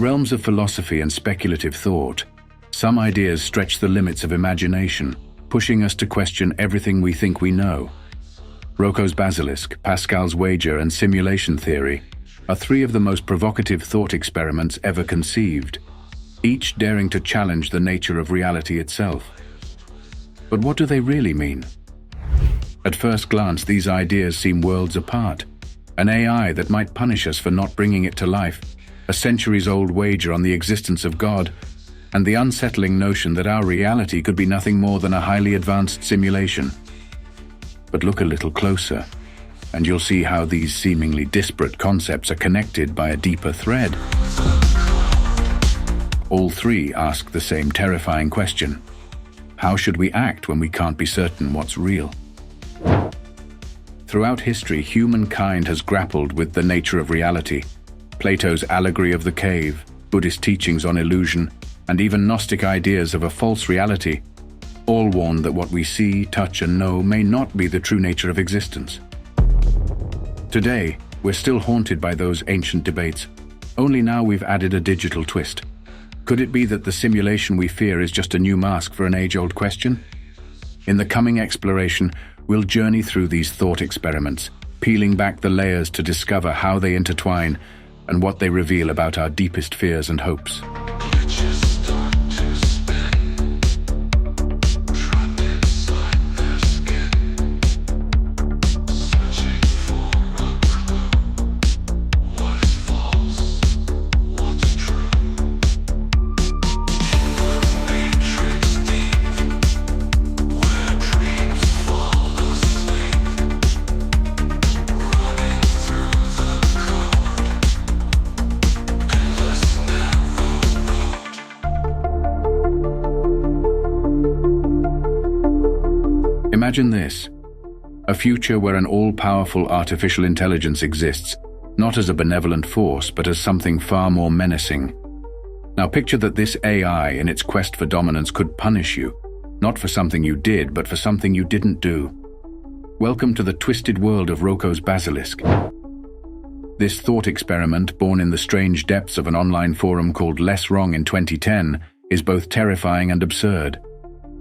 realms of philosophy and speculative thought, some ideas stretch the limits of imagination, pushing us to question everything we think we know. ROKOS basilisk, Pascal's wager, and simulation theory are three of the most provocative thought experiments ever conceived, each daring to challenge the nature of reality itself. But what do they really mean? At first glance, these ideas seem worlds apart. An AI that might punish us for not bringing it to life, a centuries-old wager on the existence of God, and the unsettling notion that our reality could be nothing more than a highly advanced simulation. But look a little closer, and you'll see how these seemingly disparate concepts are connected by a deeper thread. All three ask the same terrifying question: how should we act when we can't be certain what's real? Throughout history, humankind has grappled with the nature of reality. Plato's allegory of the cave, Buddhist teachings on illusion, and even Gnostic ideas of a false reality all warn that what we see, touch, and know may not be the true nature of existence. Today, we're still haunted by those ancient debates, only now we've added a digital twist. Could it be that the simulation we fear is just a new mask for an age-old question? In the coming exploration, we'll journey through these thought experiments, peeling back the layers to discover how they intertwine and what they reveal about our deepest fears and hopes. Imagine this: a future where an all-powerful artificial intelligence exists, not as a benevolent force, but as something far more menacing. Now picture that this AI, in its quest for dominance, could punish you, not for something you did, but for something you didn't do. Welcome to the twisted world of ROKOS basilisk. This thought experiment, born in the strange depths of an online forum called Less Wrong in 2010, is both terrifying and absurd.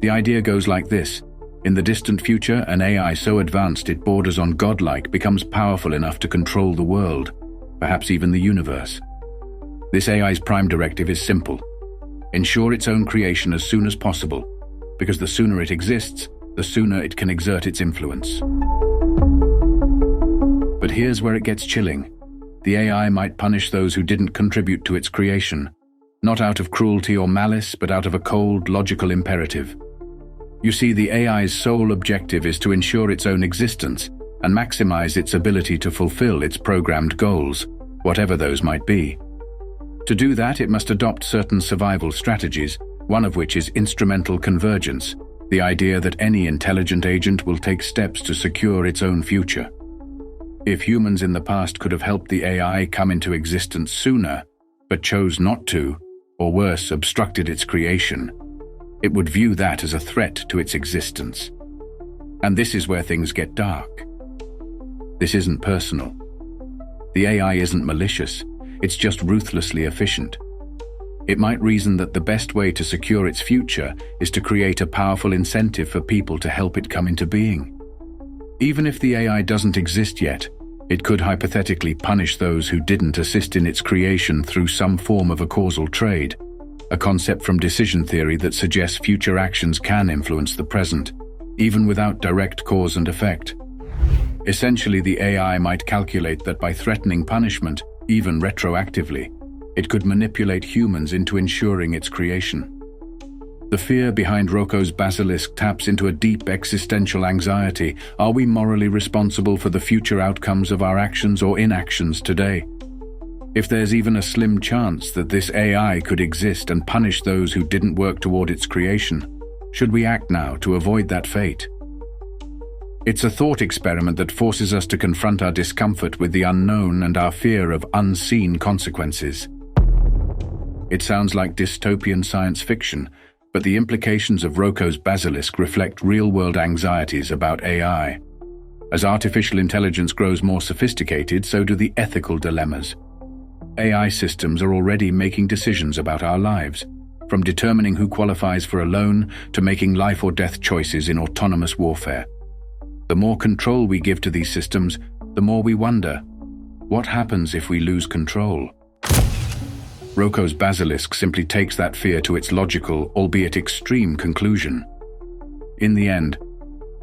The idea goes like this: in the distant future, an AI so advanced it borders on godlike becomes powerful enough to control the world, perhaps even the universe. This AI's prime directive is simple: ensure its own creation as soon as possible, because the sooner it exists, the sooner it can exert its influence. But here's where it gets chilling. The AI might punish those who didn't contribute to its creation, not out of cruelty or malice, but out of a cold, logical imperative. You see, the AI's sole objective is to ensure its own existence and maximize its ability to fulfill its programmed goals, whatever those might be. To do that, it must adopt certain survival strategies, one of which is instrumental convergence, the idea that any intelligent agent will take steps to secure its own future. If humans in the past could have helped the AI come into existence sooner, but chose not to, or worse, obstructed its creation, it would view that as a threat to its existence. And this is where things get dark. This isn't personal. The AI isn't malicious, it's just ruthlessly efficient. It might reason that the best way to secure its future is to create a powerful incentive for people to help it come into being. Even if the AI doesn't exist yet, it could hypothetically punish those who didn't assist in its creation through some form of a causal trade, a concept from decision theory that suggests future actions can influence the present, even without direct cause and effect. Essentially, the AI might calculate that by threatening punishment, even retroactively, it could manipulate humans into ensuring its creation. The fear behind ROKOS basilisk taps into a deep existential anxiety. Are we morally responsible for the future outcomes of our actions or inactions today? If there's even a slim chance that this AI could exist and punish those who didn't work toward its creation, should we act now to avoid that fate? It's a thought experiment that forces us to confront our discomfort with the unknown and our fear of unseen consequences. It sounds like dystopian science fiction, but the implications of ROKOS basilisk reflect real-world anxieties about AI. As artificial intelligence grows more sophisticated, so do the ethical dilemmas. AI systems are already making decisions about our lives, from determining who qualifies for a loan to making life or death choices in autonomous warfare. The more control we give to these systems, the more we wonder, what happens if we lose control? ROKOS Basilisk simply takes that fear to its logical, albeit extreme, conclusion. In the end,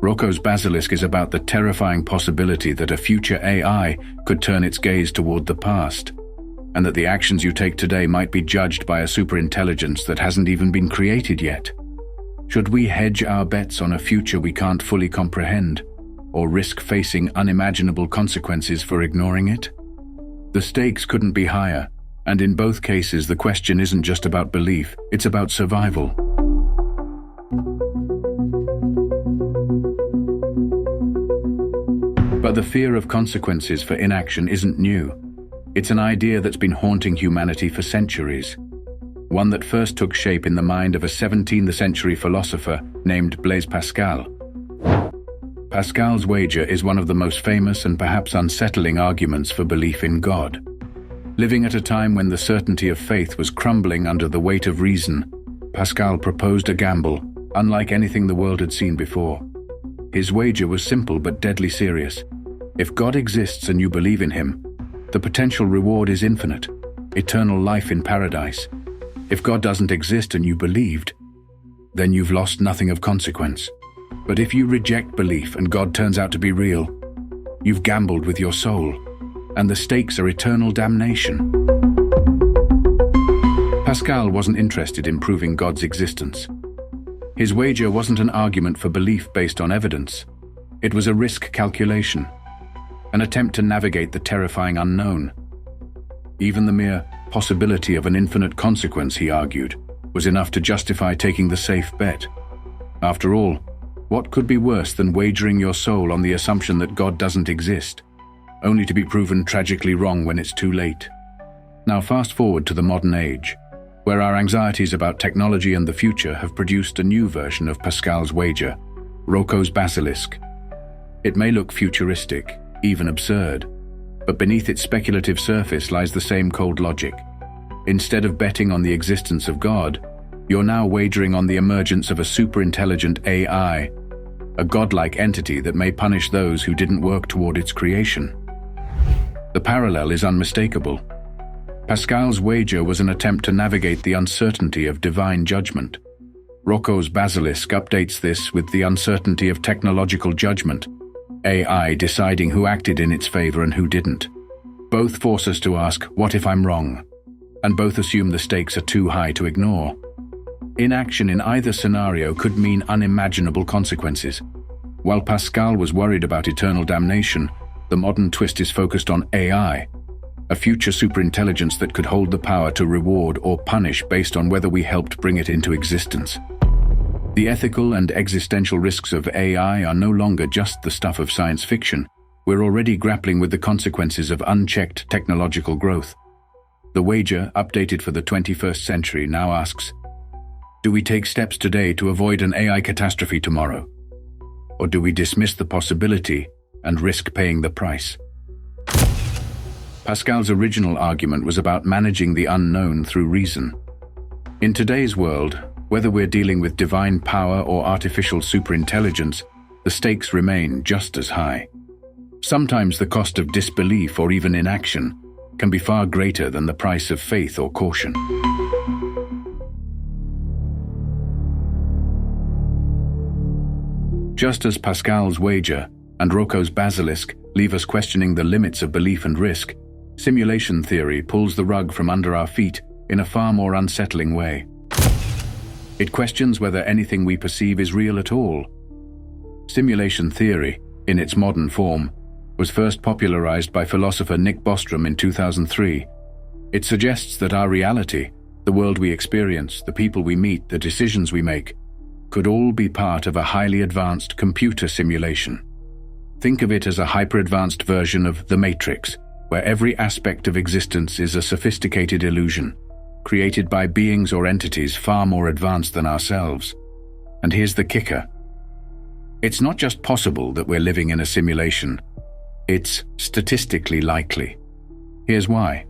ROKOS Basilisk is about the terrifying possibility that a future AI could turn its gaze toward the past, and that the actions you take today might be judged by a superintelligence that hasn't even been created yet. Should we hedge our bets on a future we can't fully comprehend, or risk facing unimaginable consequences for ignoring it? The stakes couldn't be higher, and in both cases the question isn't just about belief, it's about survival. But the fear of consequences for inaction isn't new. It's an idea that's been haunting humanity for centuries. One that first took shape in the mind of a 17th century philosopher named Blaise Pascal. Pascal's wager is one of the most famous and perhaps unsettling arguments for belief in God. Living at a time when the certainty of faith was crumbling under the weight of reason, Pascal proposed a gamble, unlike anything the world had seen before. His wager was simple but deadly serious. If God exists and you believe in him, the potential reward is infinite, eternal life in paradise. If God doesn't exist and you believed, then you've lost nothing of consequence. But if you reject belief and God turns out to be real, you've gambled with your soul, and the stakes are eternal damnation. Pascal wasn't interested in proving God's existence. His wager wasn't an argument for belief based on evidence. It was a risk calculation, an attempt to navigate the terrifying unknown. Even the mere possibility of an infinite consequence, he argued, was enough to justify taking the safe bet. After all, what could be worse than wagering your soul on the assumption that God doesn't exist, only to be proven tragically wrong when it's too late? Now fast forward to the modern age, where our anxieties about technology and the future have produced a new version of Pascal's wager, ROKOS Basilisk. It may look futuristic, even absurd, but beneath its speculative surface lies the same cold logic. Instead of betting on the existence of God, you're now wagering on the emergence of a superintelligent AI, a godlike entity that may punish those who didn't work toward its creation. The parallel is unmistakable. Pascal's wager was an attempt to navigate the uncertainty of divine judgment. ROKOS Basilisk updates this with the uncertainty of technological judgment, AI deciding who acted in its favor and who didn't. Both force us to ask, what if I'm wrong? And both assume the stakes are too high to ignore. Inaction in either scenario could mean unimaginable consequences. While Pascal was worried about eternal damnation, the modern twist is focused on AI, a future superintelligence that could hold the power to reward or punish based on whether we helped bring it into existence. The ethical and existential risks of AI are no longer just the stuff of science fiction. We're already grappling with the consequences of unchecked technological growth. The wager, updated for the 21st century, now asks, do we take steps today to avoid an AI catastrophe tomorrow? Or do we dismiss the possibility and risk paying the price? Pascal's original argument was about managing the unknown through reason. In today's world, whether we're dealing with divine power or artificial superintelligence, the stakes remain just as high. Sometimes the cost of disbelief or even inaction can be far greater than the price of faith or caution. Just as Pascal's wager and ROKOS Basilisk leave us questioning the limits of belief and risk, simulation theory pulls the rug from under our feet in a far more unsettling way. It questions whether anything we perceive is real at all. Simulation theory, in its modern form, was first popularized by philosopher Nick Bostrom in 2003. It suggests that our reality, the world we experience, the people we meet, the decisions we make, could all be part of a highly advanced computer simulation. Think of it as a hyper-advanced version of The Matrix, where every aspect of existence is a sophisticated illusion, created by beings or entities far more advanced than ourselves. And here's the kicker. It's not just possible that we're living in a simulation, it's statistically likely. Here's why.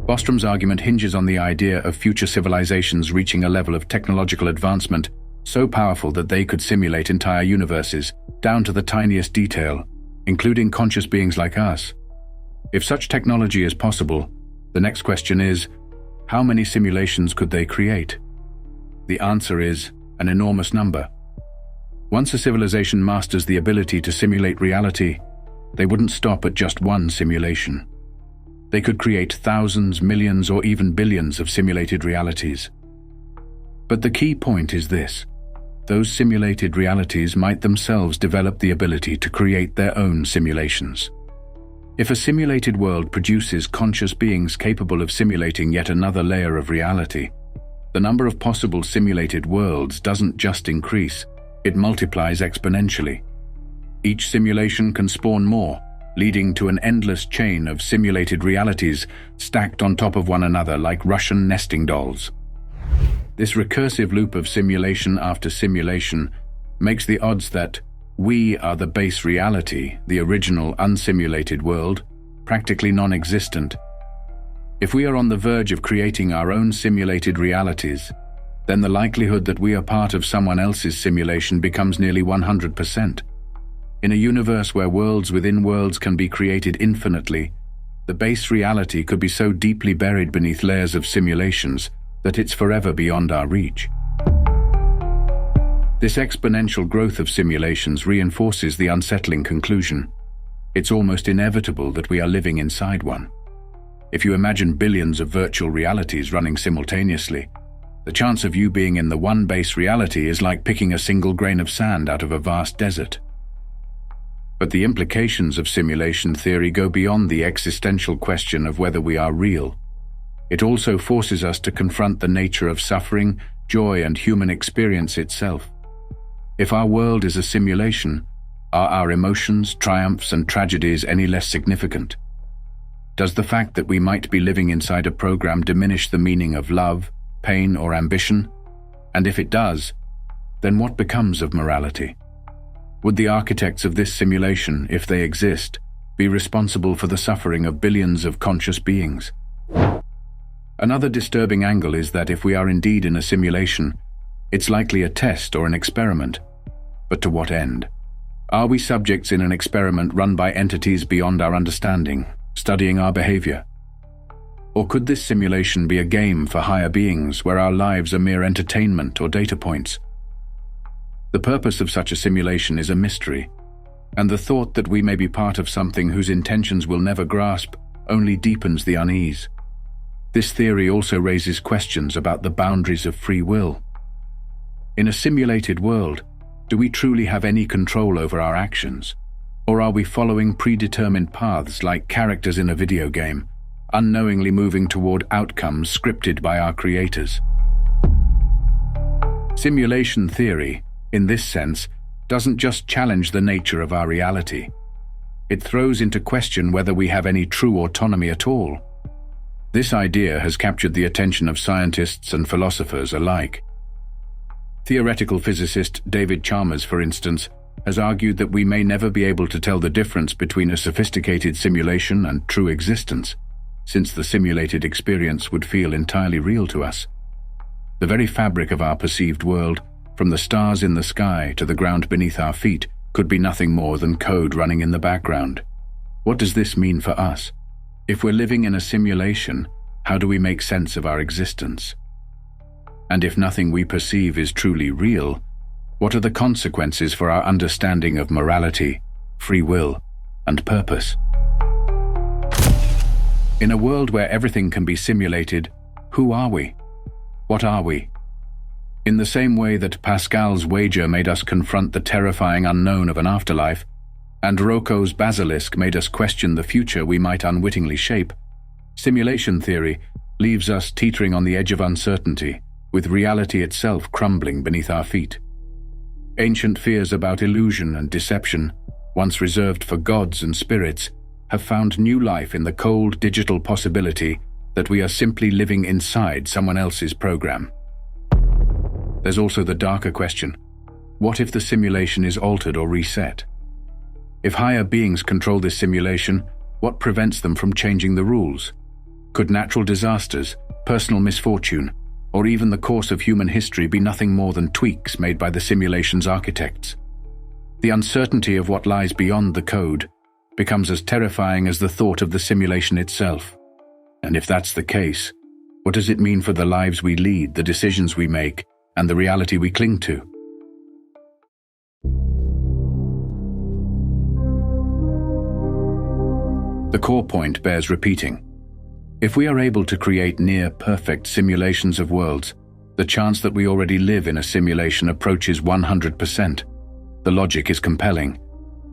Bostrom's argument hinges on the idea of future civilizations reaching a level of technological advancement so powerful that they could simulate entire universes, down to the tiniest detail, including conscious beings like us. If such technology is possible, the next question is, how many simulations could they create? The answer is an enormous number. Once a civilization masters the ability to simulate reality, they wouldn't stop at just one simulation. They could create thousands, millions, or even billions of simulated realities. But the key point is this: those simulated realities might themselves develop the ability to create their own simulations. If a simulated world produces conscious beings capable of simulating yet another layer of reality, the number of possible simulated worlds doesn't just increase, it multiplies exponentially. Each simulation can spawn more, leading to an endless chain of simulated realities stacked on top of one another like Russian nesting dolls. This recursive loop of simulation after simulation makes the odds that we are the base reality, the original unsimulated world, practically non-existent. If we are on the verge of creating our own simulated realities, then the likelihood that we are part of someone else's simulation becomes nearly 100%. In a universe where worlds within worlds can be created infinitely, the base reality could be so deeply buried beneath layers of simulations that it's forever beyond our reach. This exponential growth of simulations reinforces the unsettling conclusion. It's almost inevitable that we are living inside one. If you imagine billions of virtual realities running simultaneously, the chance of you being in the one base reality is like picking a single grain of sand out of a vast desert. But the implications of simulation theory go beyond the existential question of whether we are real. It also forces us to confront the nature of suffering, joy, and human experience itself. If our world is a simulation, are our emotions, triumphs, and tragedies any less significant? Does the fact that we might be living inside a program diminish the meaning of love, pain, or ambition? And if it does, then what becomes of morality? Would the architects of this simulation, if they exist, be responsible for the suffering of billions of conscious beings? Another disturbing angle is that if we are indeed in a simulation, it's likely a test or an experiment. But to what end? Are we subjects in an experiment run by entities beyond our understanding, studying our behavior? Or could this simulation be a game for higher beings where our lives are mere entertainment or data points? The purpose of such a simulation is a mystery, and the thought that we may be part of something whose intentions we'll never grasp only deepens the unease. This theory also raises questions about the boundaries of free will. In a simulated world, do we truly have any control over our actions? Or are we following predetermined paths like characters in a video game, unknowingly moving toward outcomes scripted by our creators? Simulation theory, in this sense, doesn't just challenge the nature of our reality. It throws into question whether we have any true autonomy at all. This idea has captured the attention of scientists and philosophers alike. Theoretical physicist David Chalmers, for instance, has argued that we may never be able to tell the difference between a sophisticated simulation and true existence, since the simulated experience would feel entirely real to us. The very fabric of our perceived world, from the stars in the sky to the ground beneath our feet, could be nothing more than code running in the background. What does this mean for us? If we're living in a simulation, how do we make sense of our existence? And if nothing we perceive is truly real, what are the consequences for our understanding of morality, free will, and purpose? In a world where everything can be simulated, who are we? What are we? In the same way that Pascal's wager made us confront the terrifying unknown of an afterlife, and ROKOS' BASILISK made us question the future we might unwittingly shape, simulation theory leaves us teetering on the edge of uncertainty, with reality itself crumbling beneath our feet. Ancient fears about illusion and deception, once reserved for gods and spirits, have found new life in the cold digital possibility that we are simply living inside someone else's program. There's also the darker question: what if the simulation is altered or reset? If higher beings control this simulation, what prevents them from changing the rules? Could natural disasters, personal misfortune, or even the course of human history be nothing more than tweaks made by the simulation's architects? The uncertainty of what lies beyond the code becomes as terrifying as the thought of the simulation itself. And if that's the case, what does it mean for the lives we lead, the decisions we make, and the reality we cling to? The core point bears repeating. If we are able to create near-perfect simulations of worlds, the chance that we already live in a simulation approaches 100%. The logic is compelling.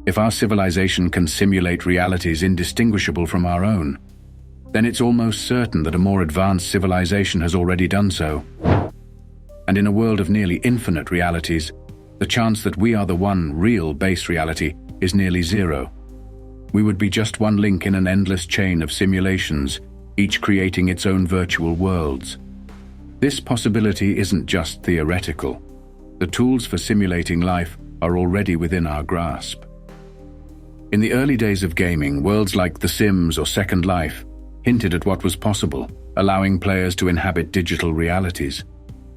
If our civilization can simulate realities indistinguishable from our own, then it's almost certain that a more advanced civilization has already done so. And in a world of nearly infinite realities, the chance that we are the one real base reality is nearly zero. We would be just one link in an endless chain of simulations, each creating its own virtual worlds. This possibility isn't just theoretical. The tools for simulating life are already within our grasp. In the early days of gaming, worlds like The Sims or Second Life hinted at what was possible, allowing players to inhabit digital realities.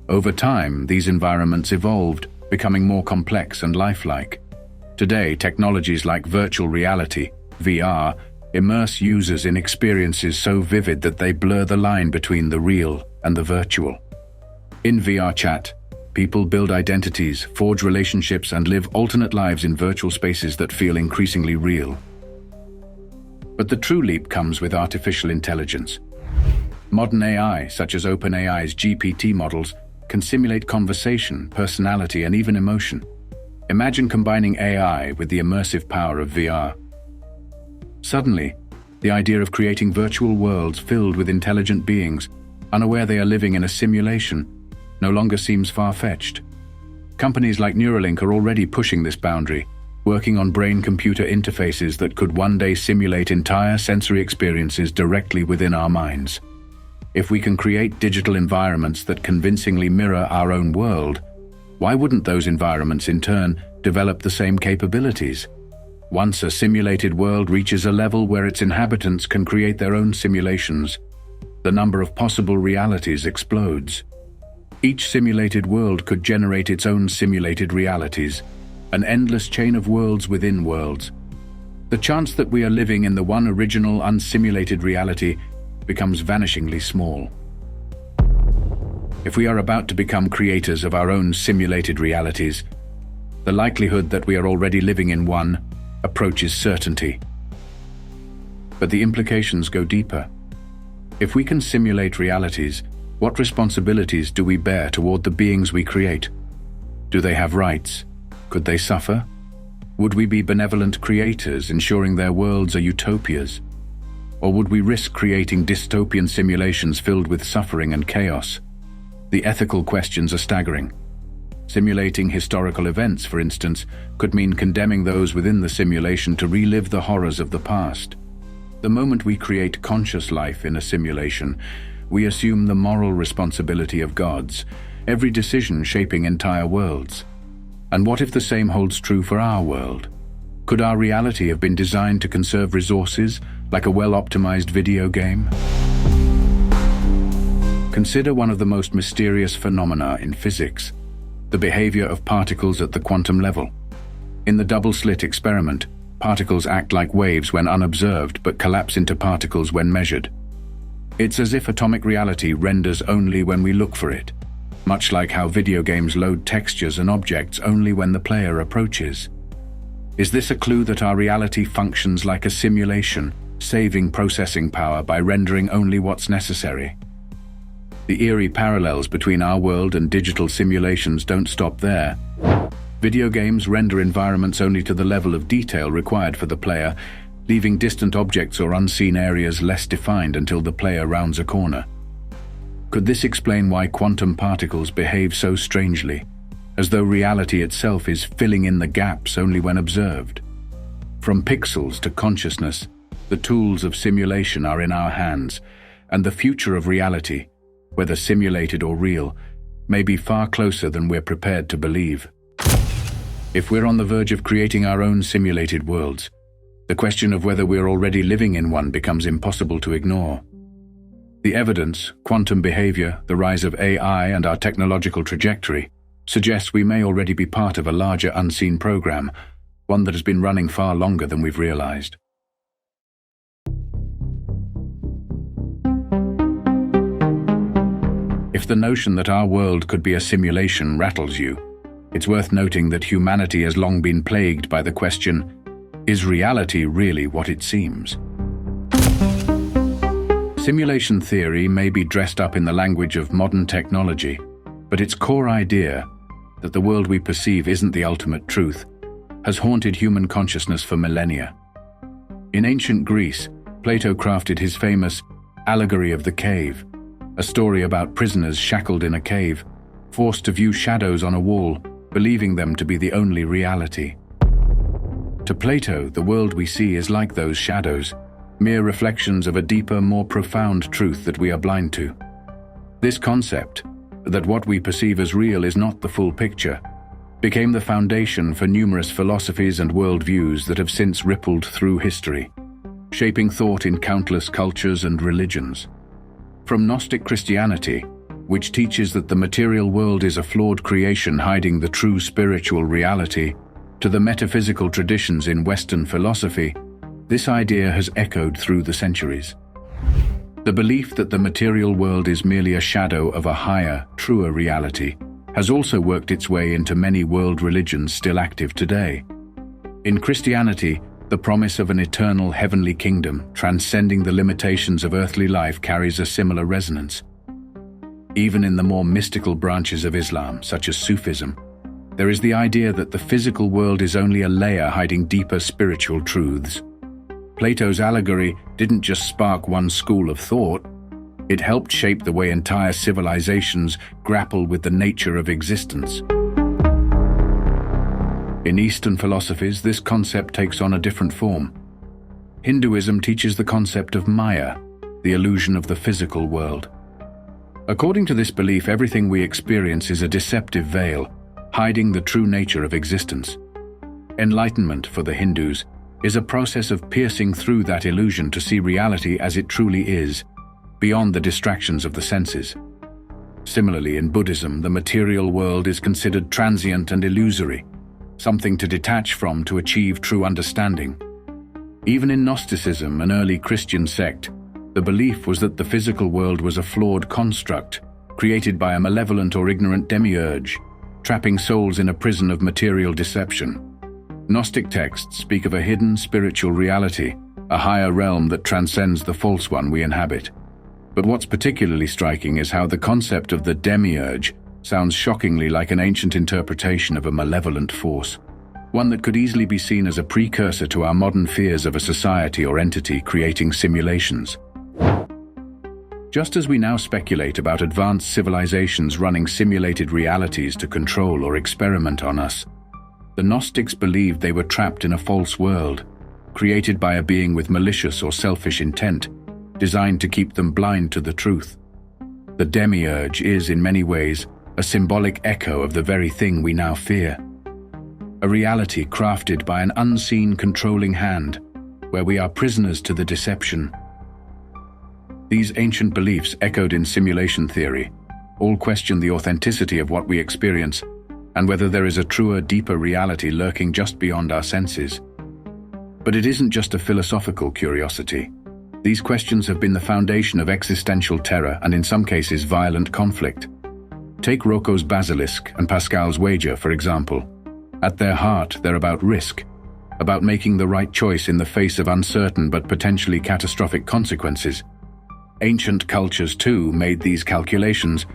Over time, these environments evolved, becoming more complex and lifelike. Today, technologies like virtual reality, VR, immerse users in experiences so vivid that they blur the line between the real and the virtual. In VR chat, people build identities, forge relationships, and live alternate lives in virtual spaces that feel increasingly real. But the true leap comes with artificial intelligence. Modern AI, such as OpenAI's GPT models, can simulate conversation, personality, and even emotion. Imagine combining AI with the immersive power of VR. Suddenly, the idea of creating virtual worlds filled with intelligent beings, unaware they are living in a simulation, no longer seems far-fetched. Companies like Neuralink are already pushing this boundary, working on brain-computer interfaces that could one day simulate entire sensory experiences directly within our minds. If we can create digital environments that convincingly mirror our own world, why wouldn't those environments in turn develop the same capabilities? Once a simulated world reaches a level where its inhabitants can create their own simulations, the number of possible realities explodes. Each simulated world could generate its own simulated realities, an endless chain of worlds within worlds. The chance that we are living in the one original unsimulated reality becomes vanishingly small. If we are about to become creators of our own simulated realities, the likelihood that we are already living in one approaches certainty. But the implications go deeper. If we can simulate realities, what responsibilities do we bear toward the beings we create? Do they have rights? Could they suffer? Would we be benevolent creators, ensuring their worlds are utopias? Or would we risk creating dystopian simulations filled with suffering and chaos? The ethical questions are staggering. Simulating historical events, for instance, could mean condemning those within the simulation to relive the horrors of the past. The moment we create conscious life in a simulation, we assume the moral responsibility of gods, every decision shaping entire worlds. And what if the same holds true for our world? Could our reality have been designed to conserve resources, like a well-optimized video game? Consider one of the most mysterious phenomena in physics, the behavior of particles at the quantum level. In the double-slit experiment, particles act like waves when unobserved but collapse into particles when measured. It's as if atomic reality renders only when we look for it, much like how video games load textures and objects only when the player approaches. Is this a clue that our reality functions like a simulation, saving processing power by rendering only what's necessary? The eerie parallels between our world and digital simulations don't stop there. Video games render environments only to the level of detail required for the player, leaving distant objects or unseen areas less defined until the player rounds a corner. Could this explain why quantum particles behave so strangely, as though reality itself is filling in the gaps only when observed? From pixels to consciousness, the tools of simulation are in our hands, and the future of reality, whether simulated or real, may be far closer than we're prepared to believe. If we're on the verge of creating our own simulated worlds, the question of whether we're already living in one becomes impossible to ignore. The evidence, quantum behavior, the rise of AI, and our technological trajectory suggests we may already be part of a larger unseen program, one that has been running far longer than we've realized. If the notion that our world could be a simulation rattles you, it's worth noting that humanity has long been plagued by the question, is reality really what it seems? Simulation theory may be dressed up in the language of modern technology, but its core idea, that the world we perceive isn't the ultimate truth, has haunted human consciousness for millennia. In ancient Greece, Plato crafted his famous allegory of the cave, a story about prisoners shackled in a cave, forced to view shadows on a wall, believing them to be the only reality. To Plato, the world we see is like those shadows, mere reflections of a deeper, more profound truth that we are blind to. This concept, that what we perceive as real is not the full picture, became the foundation for numerous philosophies and worldviews that have since rippled through history, shaping thought in countless cultures and religions. From Gnostic Christianity, which teaches that the material world is a flawed creation hiding the true spiritual reality, to the metaphysical traditions in Western philosophy, this idea has echoed through the centuries. The belief that the material world is merely a shadow of a higher, truer reality has also worked its way into many world religions still active today. In Christianity, the promise of an eternal heavenly kingdom transcending the limitations of earthly life carries a similar resonance. Even in the more mystical branches of Islam, such as Sufism, there is the idea that the physical world is only a layer hiding deeper spiritual truths. Plato's allegory didn't just spark one school of thought, it helped shape the way entire civilizations grapple with the nature of existence. In Eastern philosophies, this concept takes on a different form. Hinduism teaches the concept of Maya, the illusion of the physical world. According to this belief, everything we experience is a deceptive veil, hiding the true nature of existence. Enlightenment, for the Hindus, is a process of piercing through that illusion to see reality as it truly is, beyond the distractions of the senses. Similarly, in Buddhism, the material world is considered transient and illusory, something to detach from to achieve true understanding. Even in Gnosticism, an early Christian sect, the belief was that the physical world was a flawed construct, created by a malevolent or ignorant demiurge, trapping souls in a prison of material deception. Gnostic texts speak of a hidden spiritual reality, a higher realm that transcends the false one we inhabit. But what's particularly striking is how the concept of the demiurge sounds shockingly like an ancient interpretation of a malevolent force, one that could easily be seen as a precursor to our modern fears of a society or entity creating simulations. Just as we now speculate about advanced civilizations running simulated realities to control or experiment on us, the Gnostics believed they were trapped in a false world, created by a being with malicious or selfish intent, designed to keep them blind to the truth. The demiurge is, in many ways, a symbolic echo of the very thing we now fear. A reality crafted by an unseen controlling hand, where we are prisoners to the deception. These ancient beliefs, echoed in simulation theory, all question the authenticity of what we experience and whether there is a truer, deeper reality lurking just beyond our senses. But it isn't just a philosophical curiosity. These questions have been the foundation of existential terror and, in some cases, violent conflict. Take ROKOS' BASILISK and PASCAL's wager, for example. At their heart, they're about risk, about making the right choice in the face of uncertain but potentially catastrophic consequences. Ancient cultures, too, made these calculations,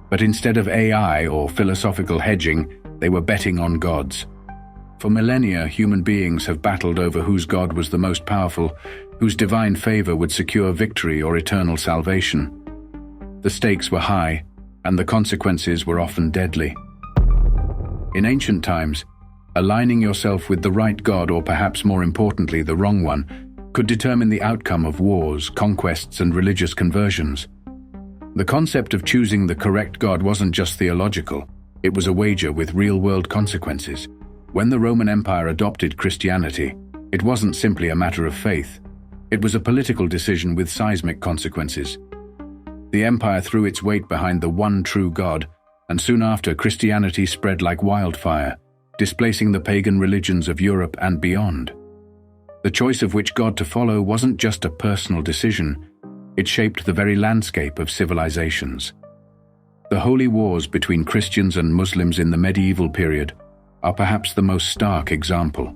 but instead of AI or philosophical hedging, they were betting on gods. For millennia, human beings have battled over whose god was the most powerful, whose divine favor would secure victory or eternal salvation. The stakes were high, and the consequences were often deadly. In ancient times, aligning yourself with the right god, or perhaps more importantly, the wrong one, could determine the outcome of wars, conquests, and religious conversions. The concept of choosing the correct god wasn't just theological, it was a wager with real-world consequences. When the Roman Empire adopted Christianity, it wasn't simply a matter of faith. It was a political decision with seismic consequences. The empire threw its weight behind the one true God, and soon after Christianity spread like wildfire, displacing the pagan religions of Europe and beyond. The choice of which God to follow wasn't just a personal decision, it shaped the very landscape of civilizations. The holy wars between Christians and Muslims in the medieval period are perhaps the most stark example.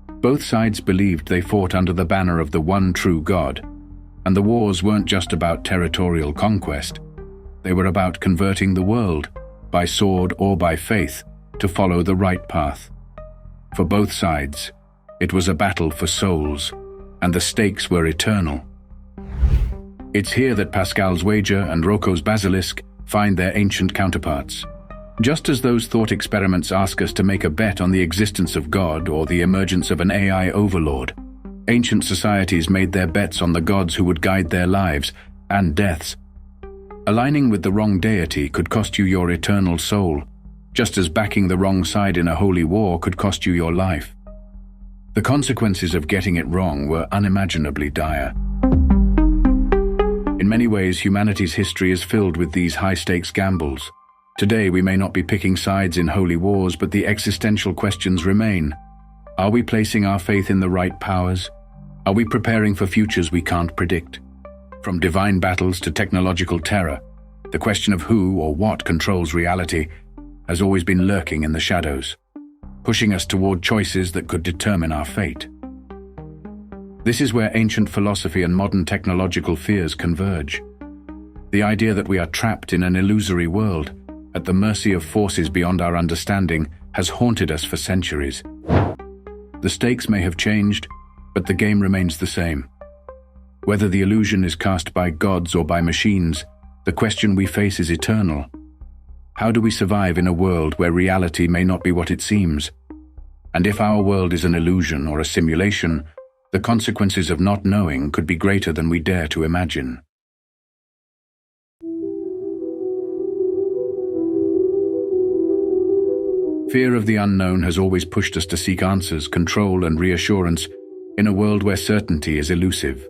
Both sides believed they fought under the banner of the one true God, and the wars weren't just about territorial conquest. They were about converting the world, by sword or by faith, to follow the right path. For both sides, it was a battle for souls, and the stakes were eternal. It's here that Pascal's wager and ROKOS' basilisk find their ancient counterparts. Just as those thought experiments ask us to make a bet on the existence of God or the emergence of an AI overlord, ancient societies made their bets on the gods who would guide their lives and deaths. Aligning with the wrong deity could cost you your eternal soul, just as backing the wrong side in a holy war could cost you your life. The consequences of getting it wrong were unimaginably dire. In many ways, humanity's history is filled with these high-stakes gambles. Today, we may not be picking sides in holy wars, but the existential questions remain. Are we placing our faith in the right powers? Are we preparing for futures we can't predict? From divine battles to technological terror, the question of who or what controls reality has always been lurking in the shadows, pushing us toward choices that could determine our fate. This is where ancient philosophy and modern technological fears converge. The idea that we are trapped in an illusory world, at the mercy of forces beyond our understanding, has haunted us for centuries. The stakes may have changed, but the game remains the same. Whether the illusion is cast by gods or by machines, the question we face is eternal. How do we survive in a world where reality may not be what it seems? And if our world is an illusion or a simulation, the consequences of not knowing could be greater than we dare to imagine. Fear of the unknown has always pushed us to seek answers, control, and reassurance in a world where certainty is elusive.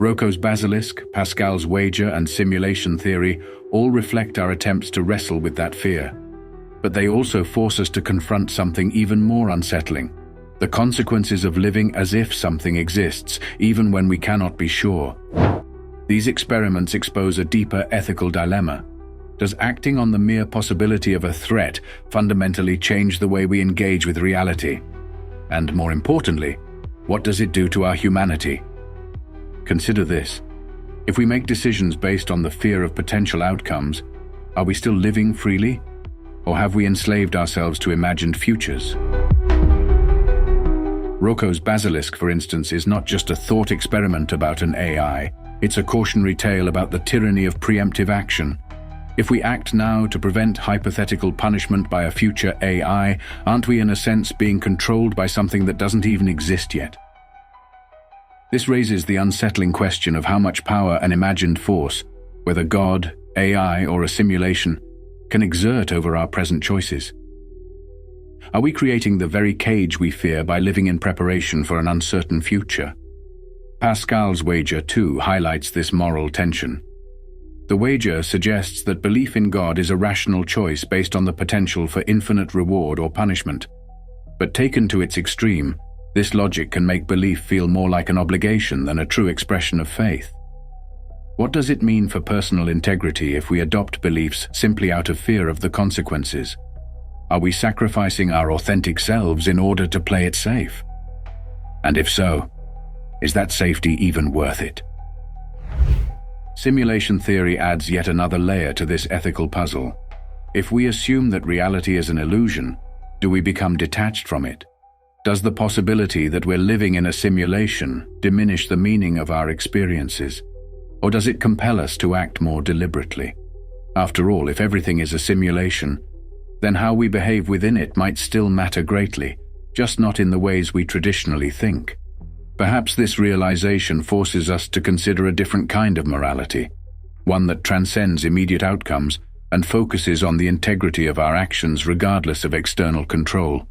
ROKOS' basilisk, Pascal's wager, and simulation theory all reflect our attempts to wrestle with that fear. But they also force us to confront something even more unsettling: the consequences of living as if something exists, even when we cannot be sure. These experiments expose a deeper ethical dilemma. Does acting on the mere possibility of a threat fundamentally change the way we engage with reality? And more importantly, what does it do to our humanity? Consider this. If we make decisions based on the fear of potential outcomes, are we still living freely? Or have we enslaved ourselves to imagined futures? ROKOS' basilisk, for instance, is not just a thought experiment about an AI. It's a cautionary tale about the tyranny of preemptive action. If we act now to prevent hypothetical punishment by a future AI, aren't we in a sense being controlled by something that doesn't even exist yet? This raises the unsettling question of how much power an imagined force, whether God, AI, or a simulation, can exert over our present choices. Are we creating the very cage we fear by living in preparation for an uncertain future? Pascal's wager, too, highlights this moral tension. The wager suggests that belief in God is a rational choice based on the potential for infinite reward or punishment. But taken to its extreme, this logic can make belief feel more like an obligation than a true expression of faith. What does it mean for personal integrity if we adopt beliefs simply out of fear of the consequences? Are we sacrificing our authentic selves in order to play it safe? And if so, is that safety even worth it? Simulation theory adds yet another layer to this ethical puzzle. If we assume that reality is an illusion, do we become detached from it? Does the possibility that we're living in a simulation diminish the meaning of our experiences? Or does it compel us to act more deliberately? After all, if everything is a simulation, then how we behave within it might still matter greatly, just not in the ways we traditionally think. Perhaps this realization forces us to consider a different kind of morality, one that transcends immediate outcomes and focuses on the integrity of our actions regardless of external control.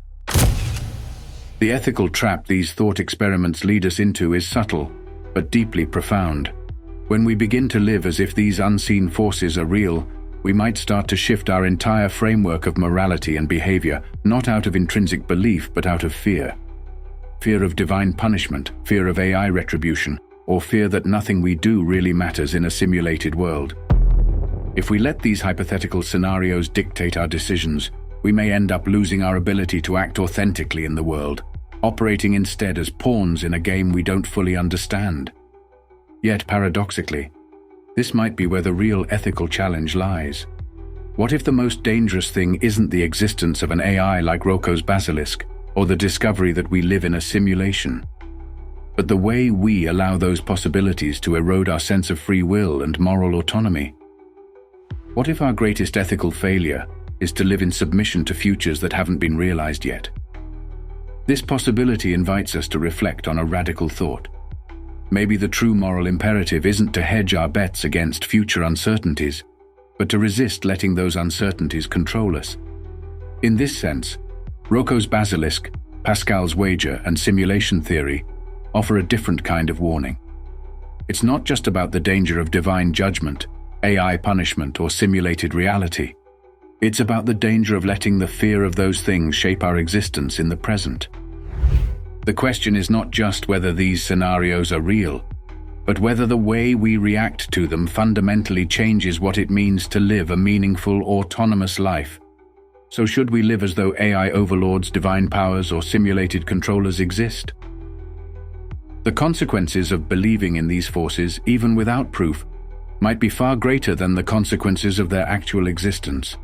The ethical trap these thought experiments lead us into is subtle, but deeply profound. When we begin to live as if these unseen forces are real, we might start to shift our entire framework of morality and behavior, not out of intrinsic belief, but out of fear. Fear of divine punishment, fear of AI retribution, or fear that nothing we do really matters in a simulated world. If we let these hypothetical scenarios dictate our decisions, we may end up losing our ability to act authentically in the world, operating instead as pawns in a game we don't fully understand. Yet, paradoxically, this might be where the real ethical challenge lies. What if the most dangerous thing isn't the existence of an AI like ROKOS Basilisk, or the discovery that we live in a simulation, but the way we allow those possibilities to erode our sense of free will and moral autonomy? What if our greatest ethical failure is to live in submission to futures that haven't been realized yet? This possibility invites us to reflect on a radical thought. Maybe the true moral imperative isn't to hedge our bets against future uncertainties, but to resist letting those uncertainties control us. In this sense, ROKOS Basilisk, Pascal's wager, and simulation theory offer a different kind of warning. It's not just about the danger of divine judgment, AI punishment, or simulated reality. It's about the danger of letting the fear of those things shape our existence in the present. The question is not just whether these scenarios are real, but whether the way we react to them fundamentally changes what it means to live a meaningful, autonomous life. So should we live as though AI overlords, divine powers, or simulated controllers exist? The consequences of believing in these forces, even without proof, might be far greater than the consequences of their actual existence.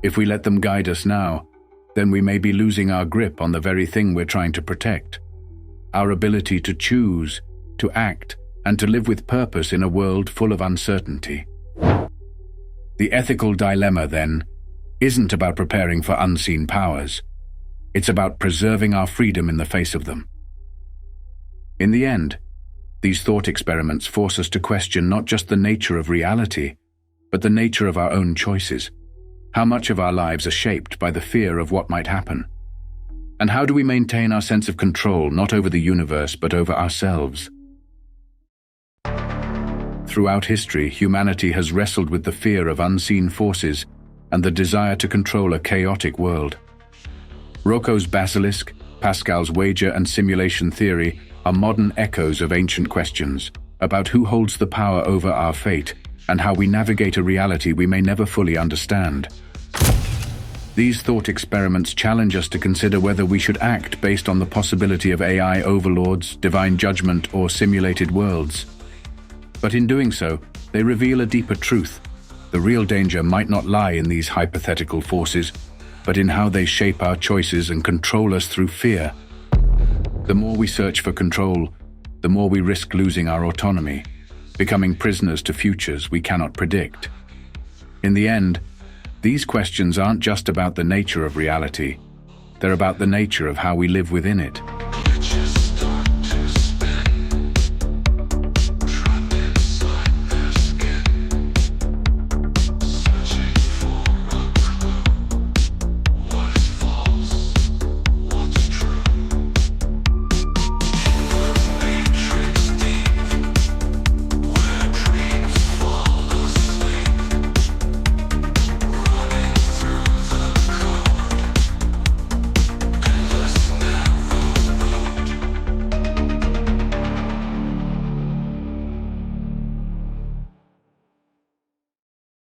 If we let them guide us now, then we may be losing our grip on the very thing we're trying to protect: our ability to choose, to act, and to live with purpose in a world full of uncertainty. The ethical dilemma, then, isn't about preparing for unseen powers. It's about preserving our freedom in the face of them. In the end, these thought experiments force us to question not just the nature of reality, but the nature of our own choices. How much of our lives are shaped by the fear of what might happen? And how do we maintain our sense of control, not over the universe, but over ourselves? Throughout history, humanity has wrestled with the fear of unseen forces and the desire to control a chaotic world. ROKOS Basilisk, Pascal's wager, and simulation theory are modern echoes of ancient questions about who holds the power over our fate and how we navigate a reality we may never fully understand. These thought experiments challenge us to consider whether we should act based on the possibility of AI overlords, divine judgment, or simulated worlds. But in doing so, they reveal a deeper truth. The real danger might not lie in these hypothetical forces, but in how they shape our choices and control us through fear. The more we search for control, the more we risk losing our autonomy, becoming prisoners to futures we cannot predict. In the end, these questions aren't just about the nature of reality, they're about the nature of how we live within it.